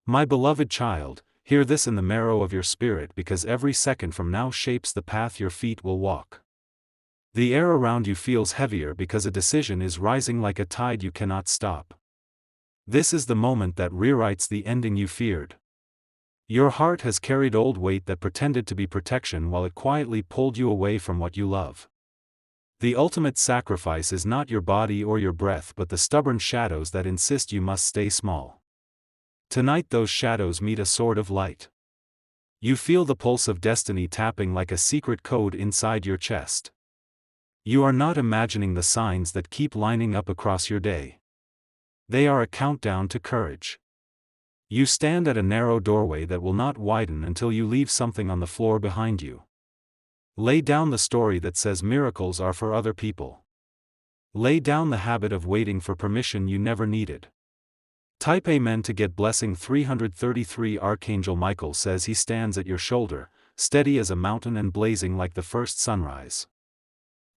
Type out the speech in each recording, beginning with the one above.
My beloved child, hear this in the marrow of your spirit, because every second from now shapes the path your feet will walk. The air around you feels heavier because a decision is rising like a tide you cannot stop. This is the moment that rewrites the ending you feared. Your heart has carried old weight that pretended to be protection while it quietly pulled you away from what you love. The ultimate sacrifice is not your body or your breath but the stubborn shadows that insist you must stay small. Tonight those shadows meet a sword of light. You feel the pulse of destiny tapping like a secret code inside your chest. You are not imagining the signs that keep lining up across your day. They are a countdown to courage. You stand at a narrow doorway that will not widen until you leave something on the floor behind you. Lay down the story that says miracles are for other people. Lay down the habit of waiting for permission you never needed. Type Amen to get blessing 333. Archangel Michael says he stands at your shoulder, steady as a mountain and blazing like the first sunrise.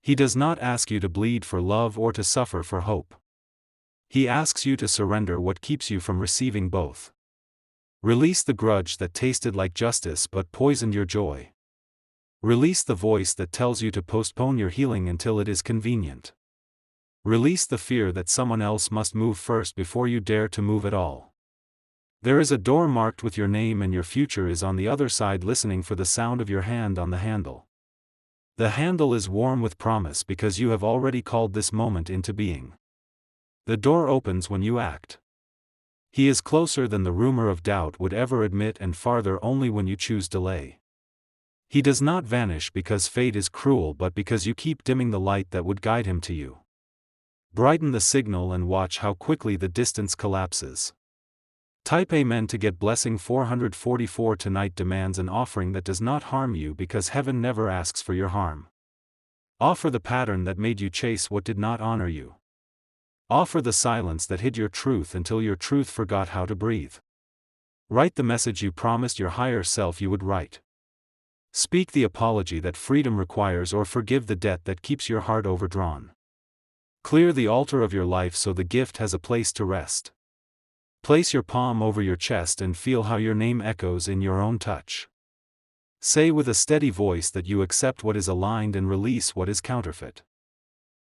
He does not ask you to bleed for love or to suffer for hope. He asks you to surrender what keeps you from receiving both. Release the grudge that tasted like justice but poisoned your joy. Release the voice that tells you to postpone your healing until it is convenient. Release the fear that someone else must move first before you dare to move at all. There is a door marked with your name and your future is on the other side, listening for the sound of your hand on the handle. The handle is warm with promise because you have already called this moment into being. The door opens when you act. He is closer than the rumor of doubt would ever admit and farther only when you choose delay. He does not vanish because fate is cruel but because you keep dimming the light that would guide him to you. Brighten the signal and watch how quickly the distance collapses. Type Amen to get blessing 444. Tonight demands an offering that does not harm you because heaven never asks for your harm. Offer the pattern that made you chase what did not honor you. Offer the silence that hid your truth until your truth forgot how to breathe. Write the message you promised your higher self you would write. Speak the apology that freedom requires or forgive the debt that keeps your heart overdrawn. Clear the altar of your life so the gift has a place to rest. Place your palm over your chest and feel how your name echoes in your own touch. Say with a steady voice that you accept what is aligned and release what is counterfeit.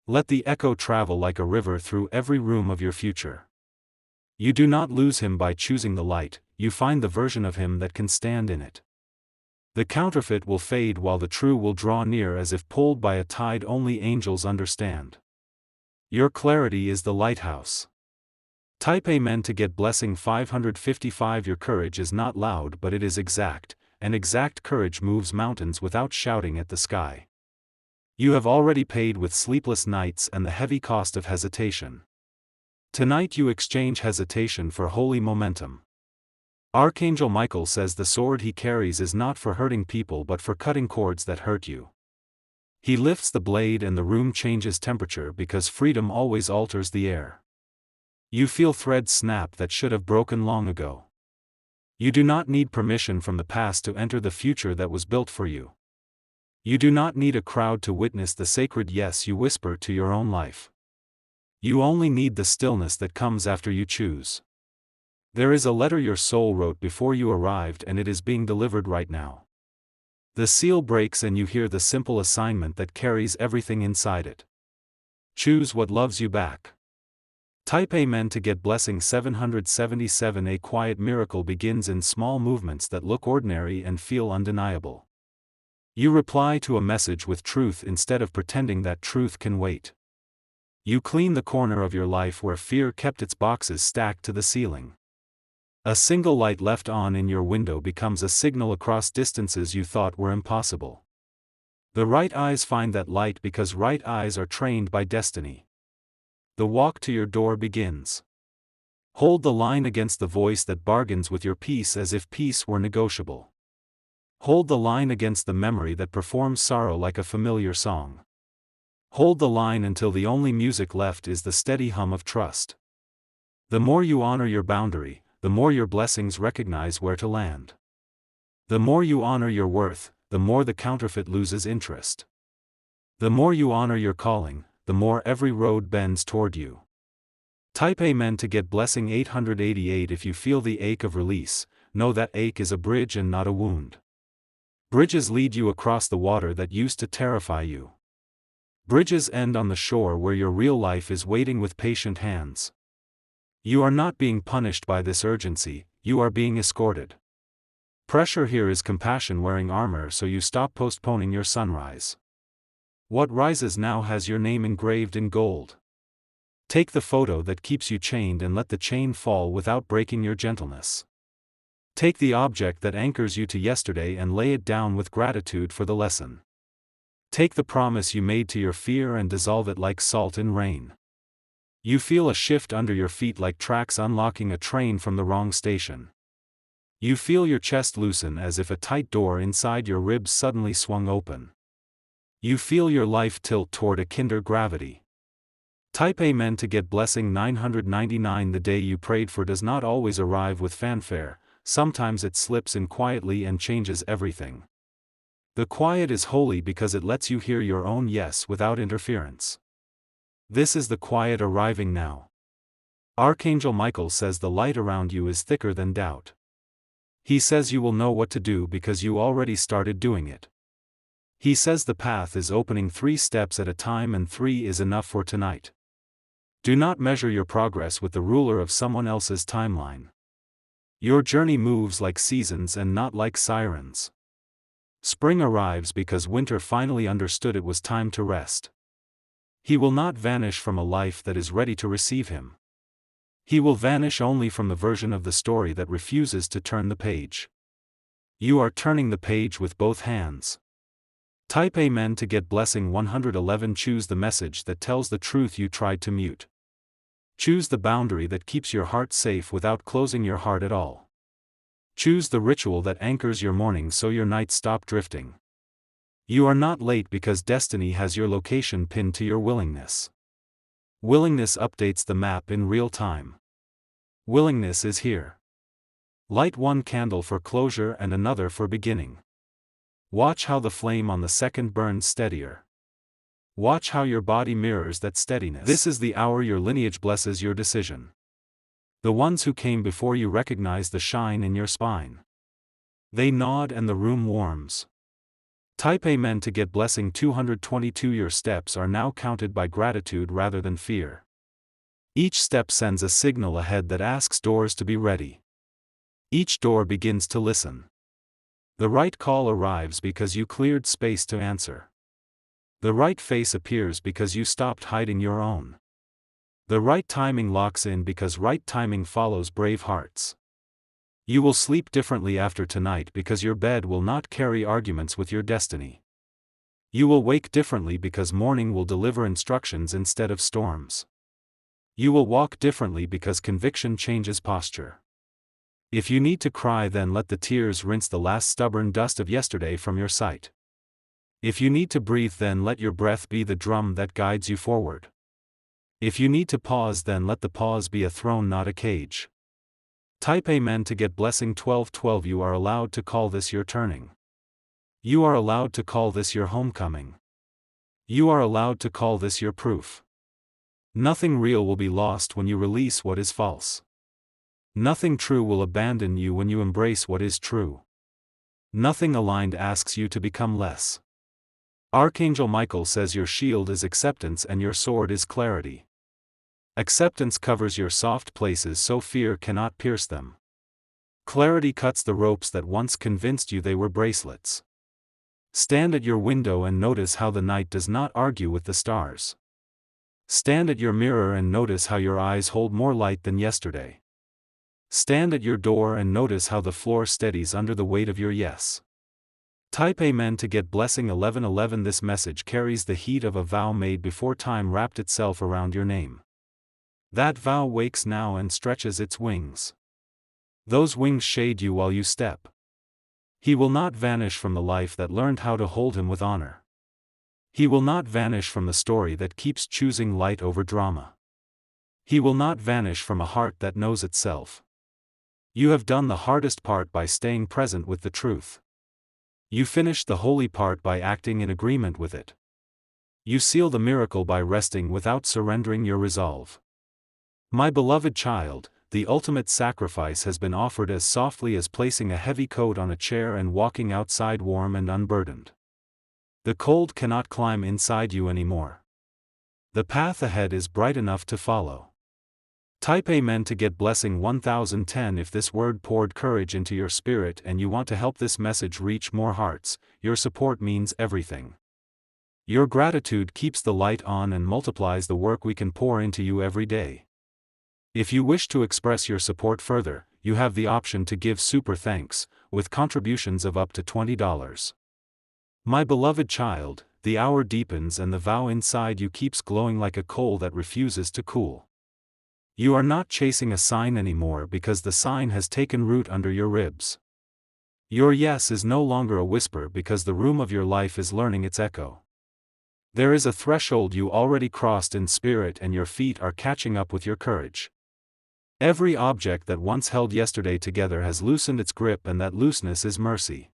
Let the echo travel like a river through every room of your future. You do not lose him by choosing the light, you find the version of him that can stand in it. The counterfeit will fade while the true will draw near as if pulled by a tide only angels understand. Your clarity is the lighthouse. Type Amen to get blessing 555. Your courage is not loud but it is exact, and exact courage moves mountains without shouting at the sky. You have already paid with sleepless nights and the heavy cost of hesitation. Tonight you exchange hesitation for holy momentum. Archangel Michael says the sword he carries is not for hurting people but for cutting cords that hurt you. He lifts the blade and the room changes temperature because freedom always alters the air. You feel threads snap that should have broken long ago. You do not need permission from the past to enter the future that was built for you. You do not need a crowd to witness the sacred yes you whisper to your own life. You only need the stillness that comes after you choose. There is a letter your soul wrote before you arrived and it is being delivered right now. The seal breaks and you hear the simple assignment that carries everything inside it. Choose what loves you back. Type Amen to get blessing 777. A quiet miracle begins in small movements that look ordinary and feel undeniable. You reply to a message with truth instead of pretending that truth can wait. You clean the corner of your life where fear kept its boxes stacked to the ceiling. A single light left on in your window becomes a signal across distances you thought were impossible. The right eyes find that light because right eyes are trained by destiny. The walk to your door begins. Hold the line against the voice that bargains with your peace as if peace were negotiable. Hold the line against the memory that performs sorrow like a familiar song. Hold the line until the only music left is the steady hum of trust. The more you honor your boundary, the more your blessings recognize where to land. The more you honor your worth, the more the counterfeit loses interest. The more you honor your calling, the more every road bends toward you. Type Amen to get blessing 888. If you feel the ache of release, know that ache is a bridge and not a wound. Bridges lead you across the water that used to terrify you. Bridges end on the shore where your real life is waiting with patient hands. You are not being punished by this urgency, you are being escorted. Pressure here is compassion wearing armor, so you stop postponing your sunrise. What rises now has your name engraved in gold. Take the photo that keeps you chained and let the chain fall without breaking your gentleness. Take the object that anchors you to yesterday and lay it down with gratitude for the lesson. Take the promise you made to your fear and dissolve it like salt in rain. You feel a shift under your feet like tracks unlocking a train from the wrong station. You feel your chest loosen as if a tight door inside your ribs suddenly swung open. You feel your life tilt toward a kinder gravity. Type Amen to get blessing 999. The day you prayed for does not always arrive with fanfare, sometimes it slips in quietly and changes everything. The quiet is holy because it lets you hear your own yes without interference. This is the quiet arriving now. Archangel Michael says the light around you is thicker than doubt. He says you will know what to do because you already started doing it. He says the path is opening 3 steps at a time and 3 is enough for tonight. Do not measure your progress with the ruler of someone else's timeline. Your journey moves like seasons and not like sirens. Spring arrives because winter finally understood it was time to rest. He will not vanish from a life that is ready to receive him. He will vanish only from the version of the story that refuses to turn the page. You are turning the page with both hands. Type Amen to get blessing 111. Choose the message that tells the truth you tried to mute. Choose the boundary that keeps your heart safe without closing your heart at all. Choose the ritual that anchors your mornings so your nights stop drifting. You are not late because destiny has your location pinned to your willingness. Willingness updates the map in real time. Willingness is here. Light one candle for closure and another for beginning. Watch how the flame on the second burns steadier. Watch how your body mirrors that steadiness. This is the hour your lineage blesses your decision. The ones who came before you recognize the shine in your spine. They nod and the room warms. Type Amen to get blessing 222. Your steps are now counted by gratitude rather than fear. Each step sends a signal ahead that asks doors to be ready. Each door begins to listen. The right call arrives because you cleared space to answer. The right face appears because you stopped hiding your own. The right timing locks in because right timing follows brave hearts. You will sleep differently after tonight because your bed will not carry arguments with your destiny. You will wake differently because morning will deliver instructions instead of storms. You will walk differently because conviction changes posture. If you need to cry, then let the tears rinse the last stubborn dust of yesterday from your sight. If you need to breathe, then let your breath be the drum that guides you forward. If you need to pause, then let the pause be a throne, not a cage. Type Amen to get blessing 1212. You are allowed to call this your turning. You are allowed to call this your homecoming. You are allowed to call this your proof. Nothing real will be lost when you release what is false. Nothing true will abandon you when you embrace what is true. Nothing aligned asks you to become less. Archangel Michael says your shield is acceptance and your sword is clarity. Acceptance covers your soft places so fear cannot pierce them. Clarity cuts the ropes that once convinced you they were bracelets. Stand at your window and notice how the night does not argue with the stars. Stand at your mirror and notice how your eyes hold more light than yesterday. Stand at your door and notice how the floor steadies under the weight of your yes. Type Amen to get blessing 1111. This message carries the heat of a vow made before time wrapped itself around your name. That vow wakes now and stretches its wings. Those wings shade you while you step. He will not vanish from the life that learned how to hold him with honor. He will not vanish from the story that keeps choosing light over drama. He will not vanish from a heart that knows itself. You have done the hardest part by staying present with the truth. You finish the holy part by acting in agreement with it. You seal the miracle by resting without surrendering your resolve. My beloved child, the ultimate sacrifice has been offered as softly as placing a heavy coat on a chair and walking outside warm and unburdened. The cold cannot climb inside you anymore. The path ahead is bright enough to follow. Type Amen to get blessing 1010 if this word poured courage into your spirit and you want to help this message reach more hearts. Your support means everything. Your gratitude keeps the light on and multiplies the work we can pour into you every day. If you wish to express your support further, you have the option to give super thanks, with contributions of up to $20. My beloved child, the hour deepens and the vow inside you keeps glowing like a coal that refuses to cool. You are not chasing a sign anymore because the sign has taken root under your ribs. Your yes is no longer a whisper because the room of your life is learning its echo. There is a threshold you already crossed in spirit and your feet are catching up with your courage. Every object that once held yesterday together has loosened its grip, and that looseness is mercy.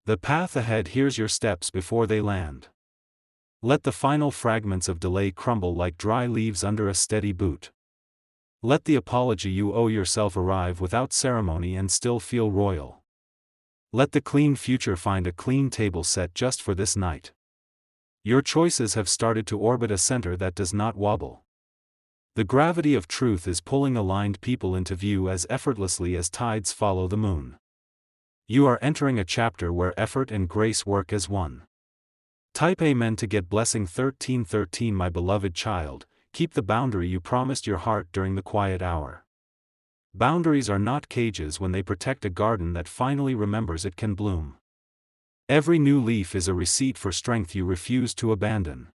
The path ahead hears your steps before they land. Let the final fragments of delay crumble like dry leaves under a steady boot. Let the apology you owe yourself arrive without ceremony and still feel royal. Let the clean future find a clean table set just for this night. Your choices have started to orbit a center that does not wobble. The gravity of truth is pulling aligned people into view as effortlessly as tides follow the moon. You are entering a chapter where effort and grace work as one. Type Amen to get blessing 1313. My beloved child, keep the boundary you promised your heart during the quiet hour. Boundaries are not cages when they protect a garden that finally remembers it can bloom. Every new leaf is a receipt for strength you refuse to abandon.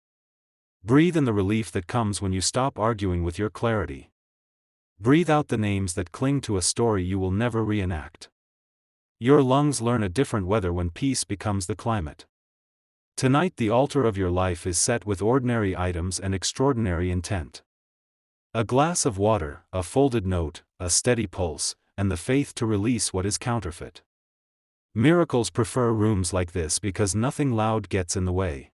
Breathe in the relief that comes when you stop arguing with your clarity. Breathe out the names that cling to a story you will never reenact. Your lungs learn a different weather when peace becomes the climate. Tonight the altar of your life is set with ordinary items and extraordinary intent. A glass of water, a folded note, a steady pulse, and the faith to release what is counterfeit. Miracles prefer rooms like this because nothing loud gets in the way.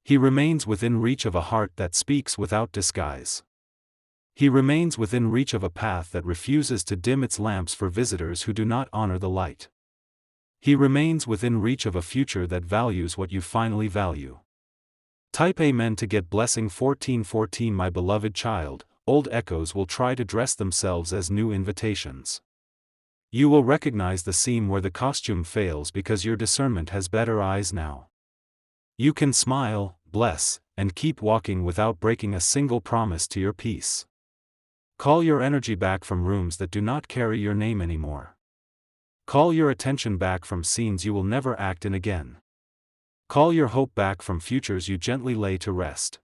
He remains within reach of a heart that speaks without disguise. He remains within reach of a path that refuses to dim its lamps for visitors who do not honor the light. He remains within reach of a future that values what you finally value. Type Amen to get blessing 1414. My beloved child, old echoes will try to dress themselves as new invitations. You will recognize the seam where the costume fails because your discernment has better eyes now. You can smile, bless, and keep walking without breaking a single promise to your peace. Call your energy back from rooms that do not carry your name anymore. Call your attention back from scenes you will never act in again. Call your hope back from futures you gently lay to rest.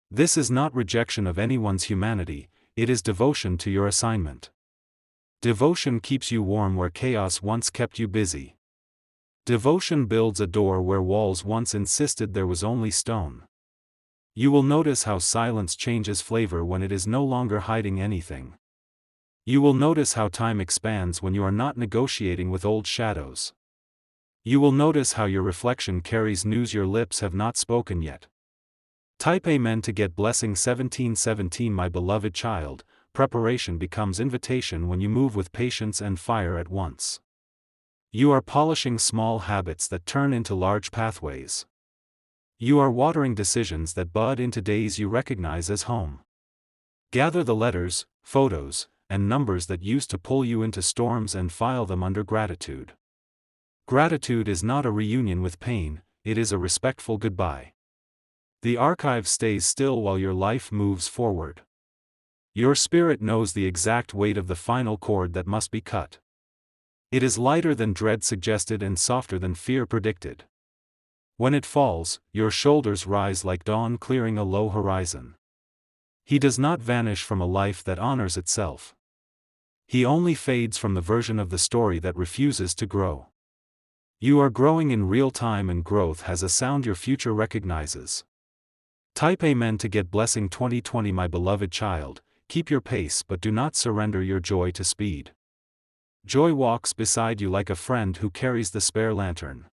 This is not rejection of anyone's humanity, it is devotion to your assignment. Devotion keeps you warm where chaos once kept you busy. Devotion builds a door where walls once insisted there was only stone. You will notice how silence changes flavor when it is no longer hiding anything. You will notice how time expands when you are not negotiating with old shadows. You will notice how your reflection carries news your lips have not spoken yet. Type Amen to get blessing 1717. My beloved child, preparation becomes invitation when you move with patience and fire at once. You are polishing small habits that turn into large pathways. You are watering decisions that bud into days you recognize as home. Gather the letters, photos, and numbers that used to pull you into storms and file them under gratitude. Gratitude is not a reunion with pain, it is a respectful goodbye. The archive stays still while your life moves forward. Your spirit knows the exact weight of the final cord that must be cut. It is lighter than dread suggested and softer than fear predicted. When it falls, your shoulders rise like dawn clearing a low horizon. He does not vanish from a life that honors itself. He only fades from the version of the story that refuses to grow. You are growing in real time, and growth has a sound your future recognizes. Type Amen to get blessing 2020. My beloved child, keep your pace but do not surrender your joy to speed. Joy walks beside you like a friend who carries the spare lantern.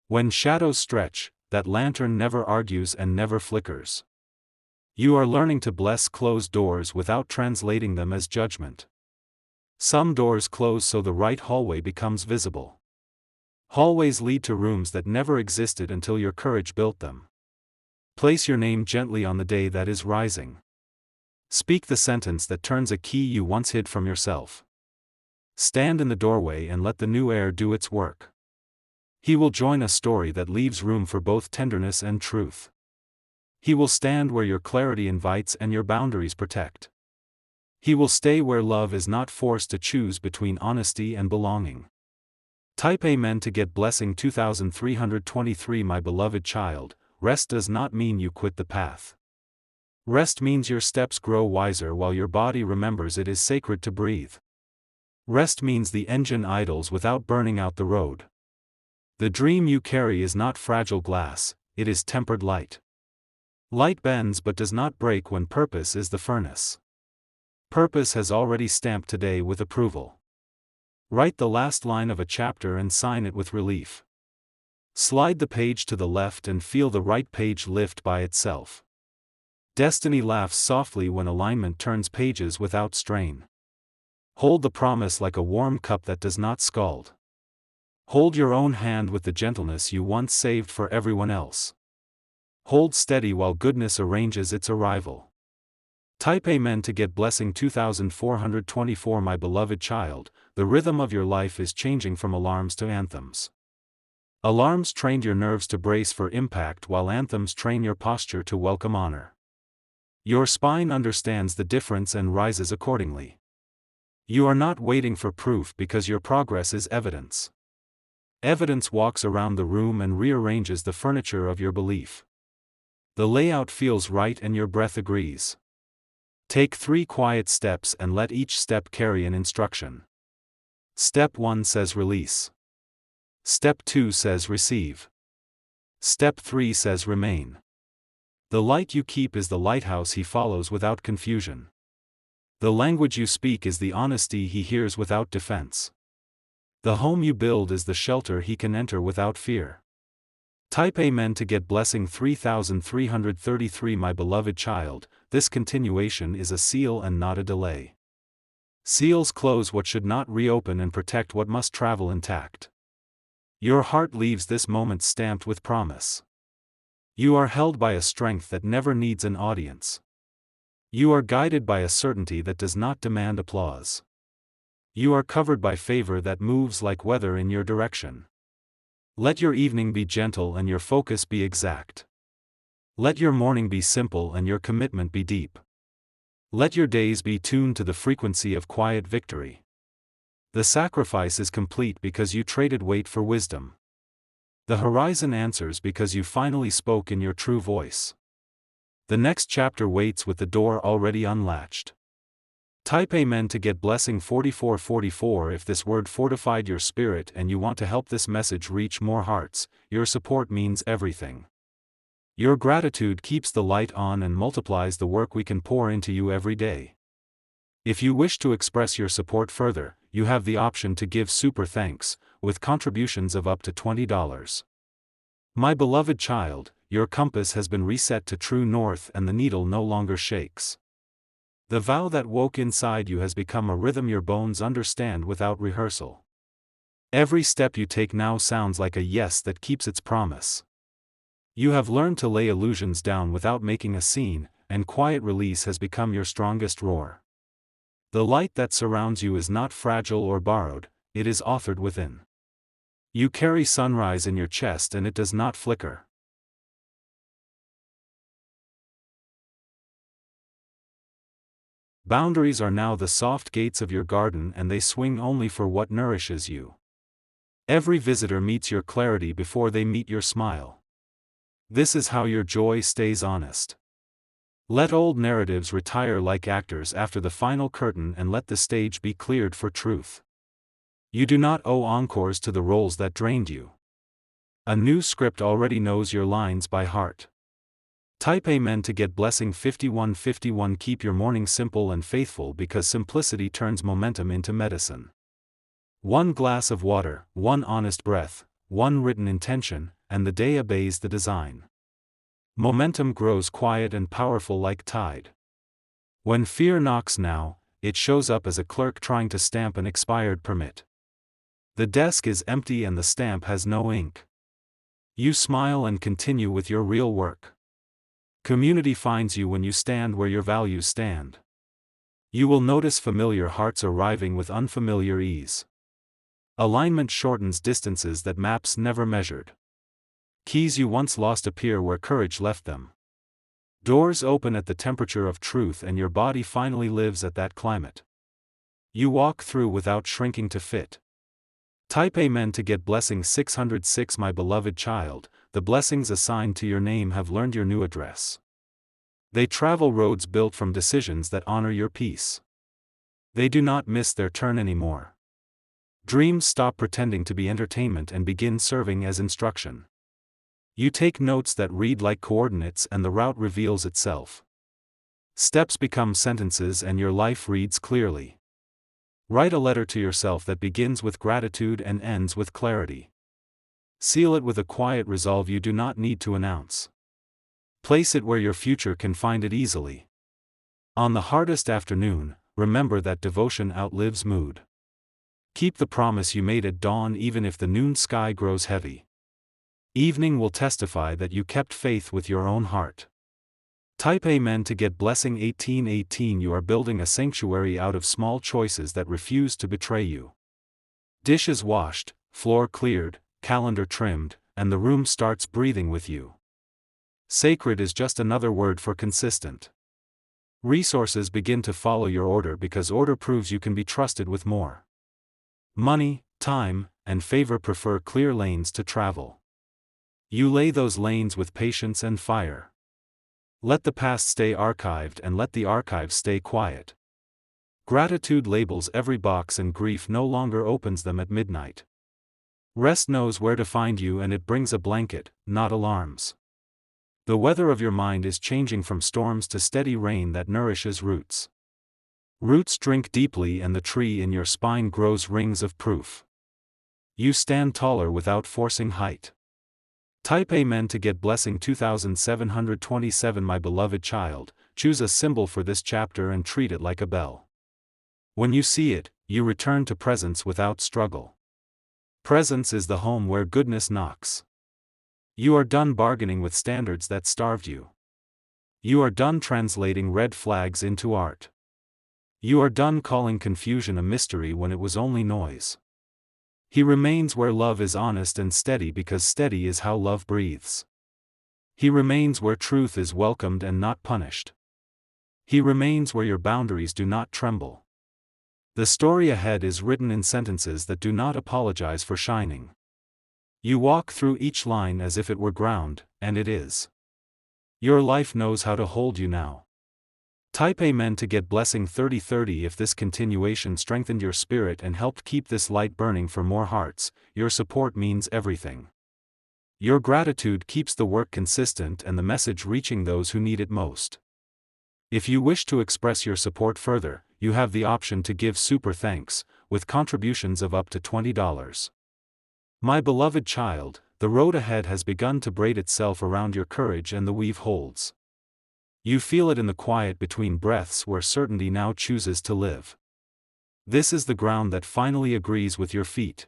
When shadows stretch, that lantern never argues and never flickers. You are learning to bless closed doors without translating them as judgment. Some doors close so the right hallway becomes visible. Hallways lead to rooms that never existed until your courage built them. Place your name gently on the day that is rising. Speak the sentence that turns a key you once hid from yourself. Stand in the doorway and let the new air do its work. He will join a story that leaves room for both tenderness and truth. He will stand where your clarity invites and your boundaries protect. He will stay where love is not forced to choose between honesty and belonging. Type Amen to get blessing 2323. My beloved child, rest does not mean you quit the path. Rest means your steps grow wiser while your body remembers it is sacred to breathe. Rest means the engine idles without burning out the road. The dream you carry is not fragile glass, it is tempered light. Light bends but does not break when purpose is the furnace. Purpose has already stamped today with approval. Write the last line of a chapter and sign it with relief. Slide the page to the left and feel the right page lift by itself. Destiny laughs softly when alignment turns pages without strain. Hold the promise like a warm cup that does not scald. Hold your own hand with the gentleness you once saved for everyone else. Hold steady while goodness arranges its arrival. Type Amen to get blessing 2424. My beloved child, the rhythm of your life is changing from alarms to anthems. Alarms trained your nerves to brace for impact while anthems train your posture to welcome honor. Your spine understands the difference and rises accordingly. You are not waiting for proof because your progress is evidence. Evidence walks around the room and rearranges the furniture of your belief. The layout feels right and your breath agrees. Take 3 quiet steps and let each step carry an instruction. Step 1 says release. Step 2 says receive. Step 3 says remain. The light you keep is the lighthouse he follows without confusion. The language you speak is the honesty he hears without defense. The home you build is the shelter he can enter without fear. Type Amen to get blessing 3333. My beloved child, this continuation is a seal and not a delay. Seals close what should not reopen and protect what must travel intact. Your heart leaves this moment stamped with promise. You are held by a strength that never needs an audience. You are guided by a certainty that does not demand applause. You are covered by favor that moves like weather in your direction. Let your evening be gentle and your focus be exact. Let your morning be simple and your commitment be deep. Let your days be tuned to the frequency of quiet victory. The sacrifice is complete because you traded weight for wisdom. The horizon answers because you finally spoke in your true voice. The next chapter waits with the door already unlatched. Type Amen to get blessing 4444. If this word fortified your spirit and you want to help this message reach more hearts, your support means everything. Your gratitude keeps the light on and multiplies the work we can pour into you every day. If you wish to express your support further, you have the option to give super thanks, with contributions of up to $20. My beloved child, your compass has been reset to true north and the needle no longer shakes. The vow that woke inside you has become a rhythm your bones understand without rehearsal. Every step you take now sounds like a yes that keeps its promise. You have learned to lay illusions down without making a scene, and quiet release has become your strongest roar. The light that surrounds you is not fragile or borrowed, it is authored within. You carry sunrise in your chest and it does not flicker. Boundaries are now the soft gates of your garden and they swing only for what nourishes you. Every visitor meets your clarity before they meet your smile. This is how your joy stays honest. Let old narratives retire like actors after the final curtain and let the stage be cleared for truth. You do not owe encores to the roles that drained you. A new script already knows your lines by heart. Type Amen to get blessing 5151. Keep your morning simple and faithful because simplicity turns momentum into medicine. 1 glass of water, 1 honest breath, 1 written intention, and the day obeys the design. Momentum grows quiet and powerful like tide. When fear knocks now, it shows up as a clerk trying to stamp an expired permit. The desk is empty and the stamp has no ink. You smile and continue with your real work. Community finds you when you stand where your values stand. You will notice familiar hearts arriving with unfamiliar ease. Alignment shortens distances that maps never measured. Keys you once lost appear where courage left them. Doors open at the temperature of truth and your body finally lives at that climate. You walk through without shrinking to fit. Type Amen to get blessing 606. My beloved child, the blessings assigned to your name have learned your new address. They travel roads built from decisions that honor your peace. They do not miss their turn anymore. Dreams stop pretending to be entertainment and begin serving as instruction. You take notes that read like coordinates and the route reveals itself. Steps become sentences and your life reads clearly. Write a letter to yourself that begins with gratitude and ends with clarity. Seal it with a quiet resolve you do not need to announce. Place it where your future can find it easily. On the hardest afternoon, remember that devotion outlives mood. Keep the promise you made at dawn even if the noon sky grows heavy. Evening will testify that you kept faith with your own heart. Type Amen to get blessing 1818. You are building a sanctuary out of small choices that refuse to betray you. Dishes washed, floor cleared, calendar trimmed, and the room starts breathing with you. Sacred is just another word for consistent. Resources begin to follow your order because order proves you can be trusted with more. Money, time, and favor prefer clear lanes to travel. You lay those lanes with patience and fire. Let the past stay archived and let the archives stay quiet. Gratitude labels every box and grief no longer opens them at midnight. Rest knows where to find you and it brings a blanket, not alarms. The weather of your mind is changing from storms to steady rain that nourishes roots. Roots drink deeply and the tree in your spine grows rings of proof. You stand taller without forcing height. Type Amen to get blessing 2727. My beloved child, choose a symbol for this chapter and treat it like a bell. When you see it, you return to presence without struggle. Presence is the home where goodness knocks. You are done bargaining with standards that starved you. You are done translating red flags into art. You are done calling confusion a mystery when it was only noise. He remains where love is honest and steady because steady is how love breathes. He remains where truth is welcomed and not punished. He remains where your boundaries do not tremble. The story ahead is written in sentences that do not apologize for shining. You walk through each line as if it were ground, and it is. Your life knows how to hold you now. Type Amen to get blessing 3030. If this continuation strengthened your spirit and helped keep this light burning for more hearts, your support means everything. Your gratitude keeps the work consistent and the message reaching those who need it most. If you wish to express your support further, you have the option to give super thanks, with contributions of up to $20. My beloved child, the road ahead has begun to braid itself around your courage and the weave holds. You feel it in the quiet between breaths where certainty now chooses to live. This is the ground that finally agrees with your feet.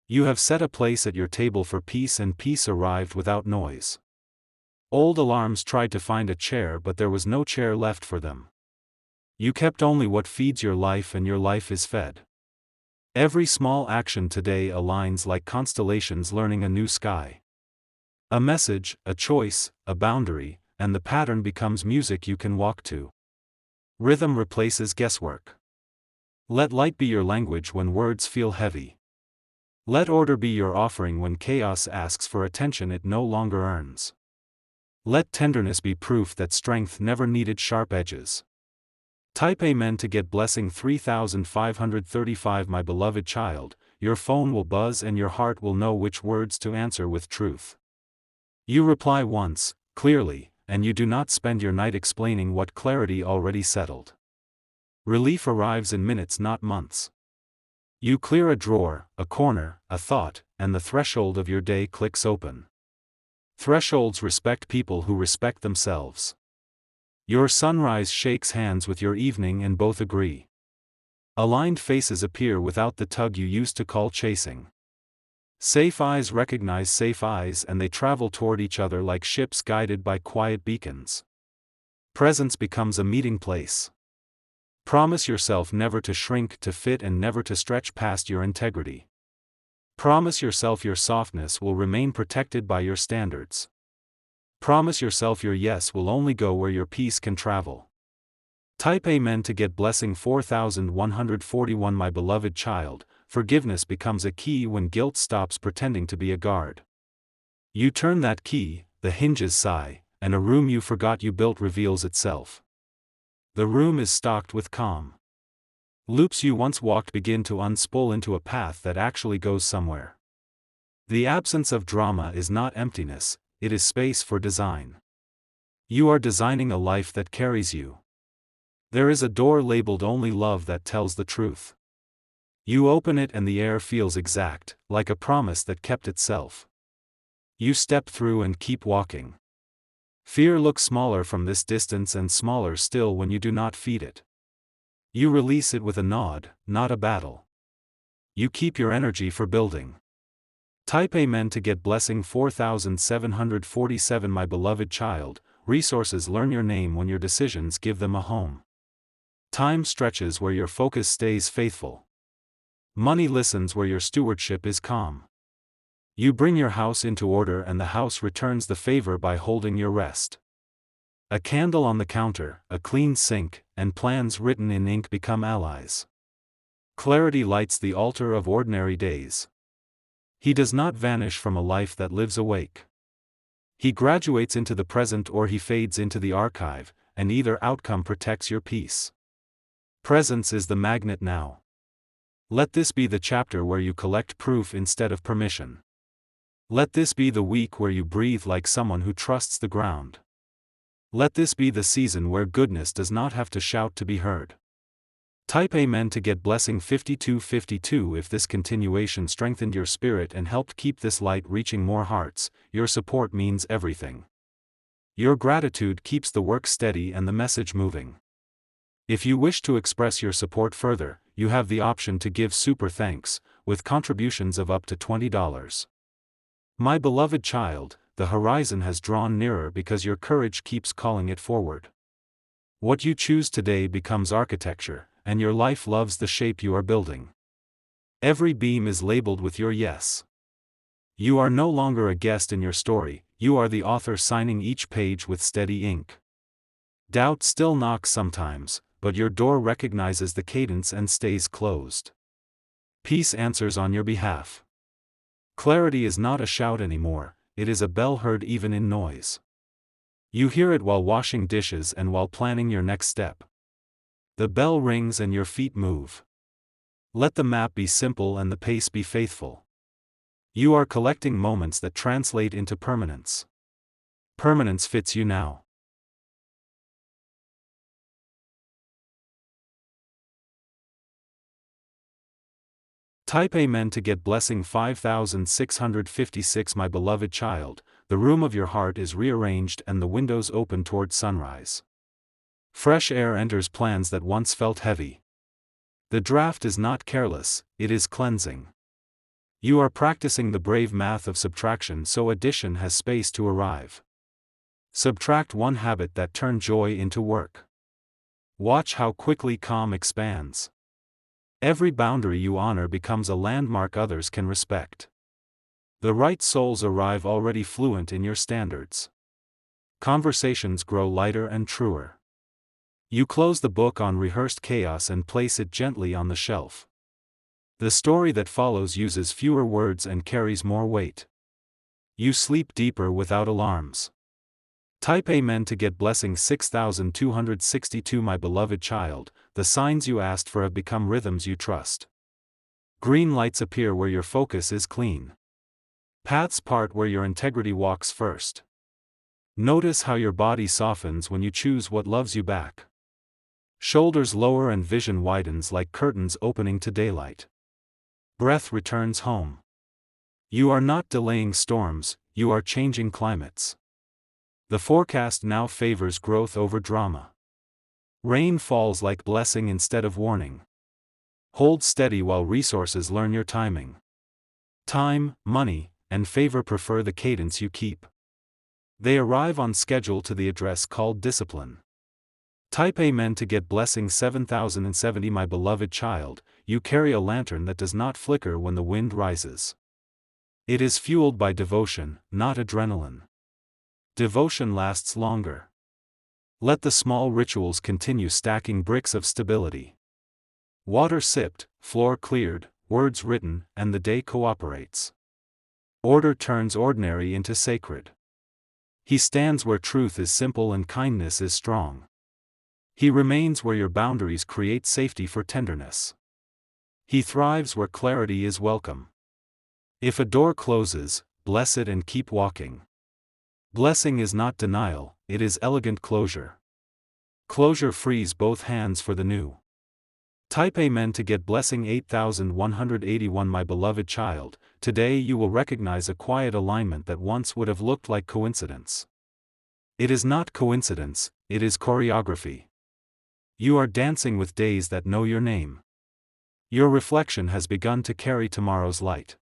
You have set a place at your table for peace and peace arrived without noise. Old alarms tried to find a chair but there was no chair left for them. You kept only what feeds your life and your life is fed. Every small action today aligns like constellations learning a new sky. A message, a choice, a boundary, and the pattern becomes music you can walk to. Rhythm replaces guesswork. Let light be your language when words feel heavy. Let order be your offering when chaos asks for attention it no longer earns. Let tenderness be proof that strength never needed sharp edges. Type Amen to get blessing 3535. My beloved child, your phone will buzz and your heart will know which words to answer with truth. You reply once, clearly, and you do not spend your night explaining what clarity already settled. Relief arrives in minutes, not months. You clear a drawer, a corner, a thought, and the threshold of your day clicks open. Thresholds respect people who respect themselves. Your sunrise shakes hands with your evening and both agree. Aligned faces appear without the tug you used to call chasing. Safe eyes recognize safe eyes and they travel toward each other like ships guided by quiet beacons. Presence becomes a meeting place. Promise yourself never to shrink to fit and never to stretch past your integrity. Promise yourself your softness will remain protected by your standards. Promise yourself your yes will only go where your peace can travel. Type Amen to get blessing 4141. My beloved child, forgiveness becomes a key when guilt stops pretending to be a guard. You turn that key, the hinges sigh, and a room you forgot you built reveals itself. The room is stocked with calm. Loops you once walked begin to unspool into a path that actually goes somewhere. The absence of drama is not emptiness, it is space for design. You are designing a life that carries you. There is a door labeled only love that tells the truth. You open it and the air feels exact, like a promise that kept itself. You step through and keep walking. Fear looks smaller from this distance and smaller still when you do not feed it. You release it with a nod, not a battle. You keep your energy for building. Type Amen to get blessing 4747. My beloved child, resources learn your name when your decisions give them a home. Time stretches where your focus stays faithful. Money listens where your stewardship is calm. You bring your house into order and the house returns the favor by holding your rest. A candle on the counter, a clean sink, and plans written in ink become allies. Clarity lights the altar of ordinary days. He does not vanish from a life that lives awake. He graduates into the present or he fades into the archive, and either outcome protects your peace. Presence is the magnet now. Let this be the chapter where you collect proof instead of permission. Let this be the week where you breathe like someone who trusts the ground. Let this be the season where goodness does not have to shout to be heard. Type Amen to get blessing 5252. If this continuation strengthened your spirit and helped keep this light reaching more hearts, your support means everything. Your gratitude keeps the work steady and the message moving. If you wish to express your support further, you have the option to give super thanks, with contributions of up to $20. My beloved child, the horizon has drawn nearer because your courage keeps calling it forward. What you choose today becomes architecture, and your life loves the shape you are building. Every beam is labeled with your yes. You are no longer a guest in your story, you are the author signing each page with steady ink. Doubt still knocks sometimes, but your door recognizes the cadence and stays closed. Peace answers on your behalf. Clarity is not a shout anymore, it is a bell heard even in noise. You hear it while washing dishes and while planning your next step. The bell rings and your feet move. Let the map be simple and the pace be faithful. You are collecting moments that translate into permanence. Permanence fits you now. Type Amen to get blessing 5656. My beloved child, the room of your heart is rearranged and the windows open toward sunrise. Fresh air enters plans that once felt heavy. The draft is not careless, it is cleansing. You are practicing the brave math of subtraction so addition has space to arrive. Subtract one habit that turned joy into work. Watch how quickly calm expands. Every boundary you honor becomes a landmark others can respect. The right souls arrive already fluent in your standards. Conversations grow lighter and truer. You close the book on rehearsed chaos and place it gently on the shelf. The story that follows uses fewer words and carries more weight. You sleep deeper without alarms. Type Amen to get blessing 6262. My beloved child, the signs you asked for have become rhythms you trust. Green lights appear where your focus is clean. Paths part where your integrity walks first. Notice how your body softens when you choose what loves you back. Shoulders lower and vision widens like curtains opening to daylight. Breath returns home. You are not delaying storms, you are changing climates. The forecast now favors growth over drama. Rain falls like blessing instead of warning. Hold steady while resources learn your timing. Time, money, and favor prefer the cadence you keep. They arrive on schedule to the address called discipline. Type Amen to get blessing 7070. My beloved child, you carry a lantern that does not flicker when the wind rises. It is fueled by devotion, not adrenaline. Devotion lasts longer. Let the small rituals continue stacking bricks of stability. Water sipped, floor cleared, words written, and the day cooperates. Order turns ordinary into sacred. He stands where truth is simple and kindness is strong. He remains where your boundaries create safety for tenderness. He thrives where clarity is welcome. If a door closes, bless it and keep walking. Blessing is not denial, it is elegant closure. Closure frees both hands for the new. Type Amen to get blessing 8181. My beloved child, today you will recognize a quiet alignment that once would have looked like coincidence. It is not coincidence, it is choreography. You are dancing with days that know your name. Your reflection has begun to carry tomorrow's light.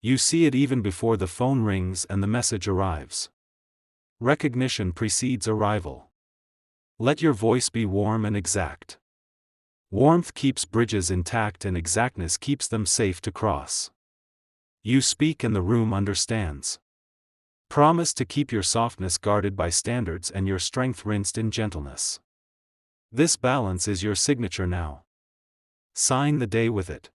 You see it even before the phone rings and the message arrives. Recognition precedes arrival. Let your voice be warm and exact. Warmth keeps bridges intact and exactness keeps them safe to cross. You speak and the room understands. Promise to keep your softness guarded by standards and your strength rinsed in gentleness. This balance is your signature now. Sign the day with it.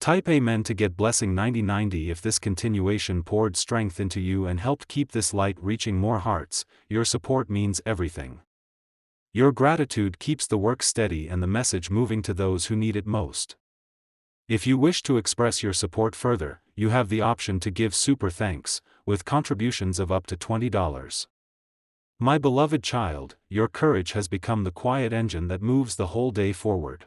Type Amen to get blessing 9090. If this continuation poured strength into you and helped keep this light reaching more hearts, your support means everything. Your gratitude keeps the work steady and the message moving to those who need it most. If you wish to express your support further, you have the option to give super thanks, with contributions of up to $20. My beloved child, your courage has become the quiet engine that moves the whole day forward.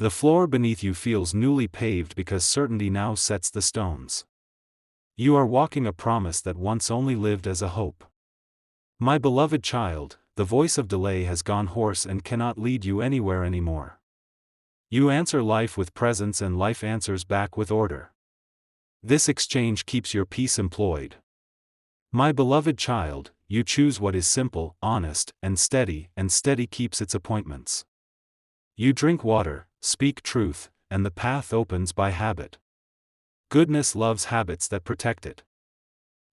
The floor beneath you feels newly paved because certainty now sets the stones. You are walking a promise that once only lived as a hope. My beloved child, the voice of delay has gone hoarse and cannot lead you anywhere anymore. You answer life with presence and life answers back with order. This exchange keeps your peace employed. My beloved child, you choose what is simple, honest, and steady keeps its appointments. You drink water, speak truth, and the path opens by habit. Goodness loves habits that protect it.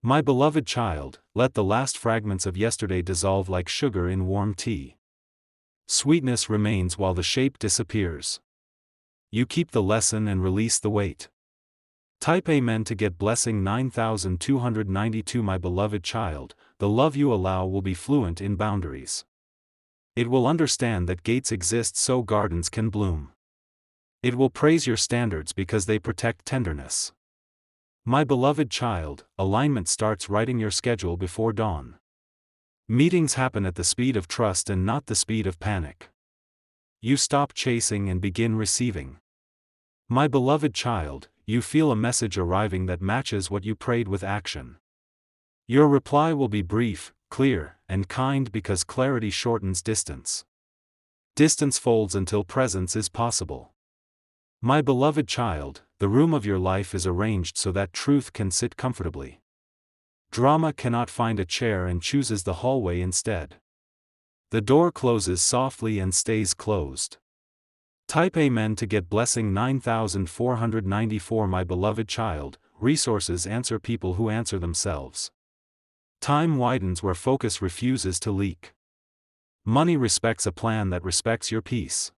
My beloved child, let the last fragments of yesterday dissolve like sugar in warm tea. Sweetness remains while the shape disappears. You keep the lesson and release the weight. Type Amen to get blessing 9292. My beloved child, the love you allow will be fluent in boundaries. It will understand that gates exist so gardens can bloom. It will praise your standards because they protect tenderness. My beloved child, alignment starts writing your schedule before dawn. Meetings happen at the speed of trust and not the speed of panic. You stop chasing and begin receiving. My beloved child, you feel a message arriving that matches what you prayed with action. Your reply will be brief, clear, and kind because clarity shortens distance. Distance folds until presence is possible. My beloved child, the room of your life is arranged so that truth can sit comfortably. Drama cannot find a chair and chooses the hallway instead. The door closes softly and stays closed. Type Amen to get blessing 9494. My beloved child, resources answer people who answer themselves. Time widens where focus refuses to leak. Money respects a plan that respects your peace.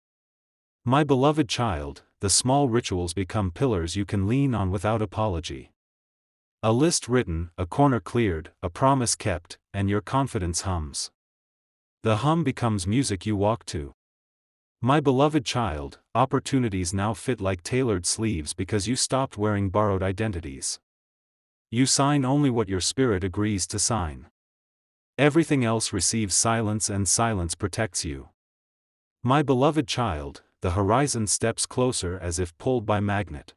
My beloved child, the small rituals become pillars you can lean on without apology. A list written, a corner cleared, a promise kept, and your confidence hums. The hum becomes music you walk to. My beloved child, opportunities now fit like tailored sleeves because you stopped wearing borrowed identities. You sign only what your spirit agrees to sign. Everything else receives silence and silence protects you. My beloved child, the horizon steps closer as if pulled by magnet.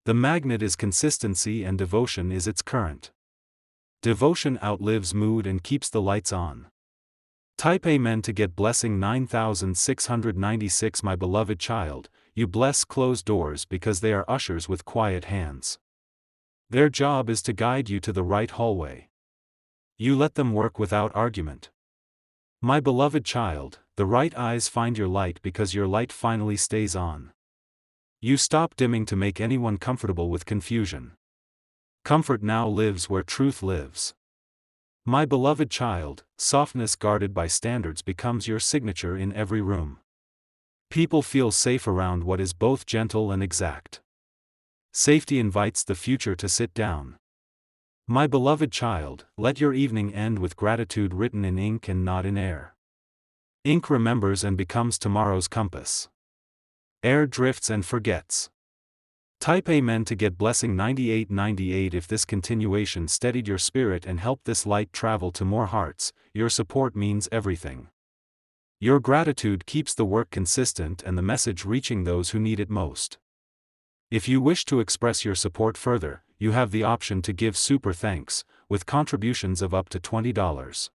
The magnet is consistency and devotion is its current. Devotion outlives mood and keeps the lights on. Type Amen to get blessing 9696. My beloved child, you bless closed doors because they are ushers with quiet hands. Their job is to guide you to the right hallway. You let them work without argument. My beloved child, the right eyes find your light because your light finally stays on. You stop dimming to make anyone comfortable with confusion. Comfort now lives where truth lives. My beloved child, softness guarded by standards becomes your signature in every room. People feel safe around what is both gentle and exact. Safety invites the future to sit down. My beloved child, let your evening end with gratitude written in ink and not in air. Ink remembers and becomes tomorrow's compass. Air drifts and forgets. Type Amen to get blessing 9898. If this continuation steadied your spirit and helped this light travel to more hearts, your support means everything. Your gratitude keeps the work consistent and the message reaching those who need it most. If you wish to express your support further, you have the option to give super thanks, with contributions of up to $20.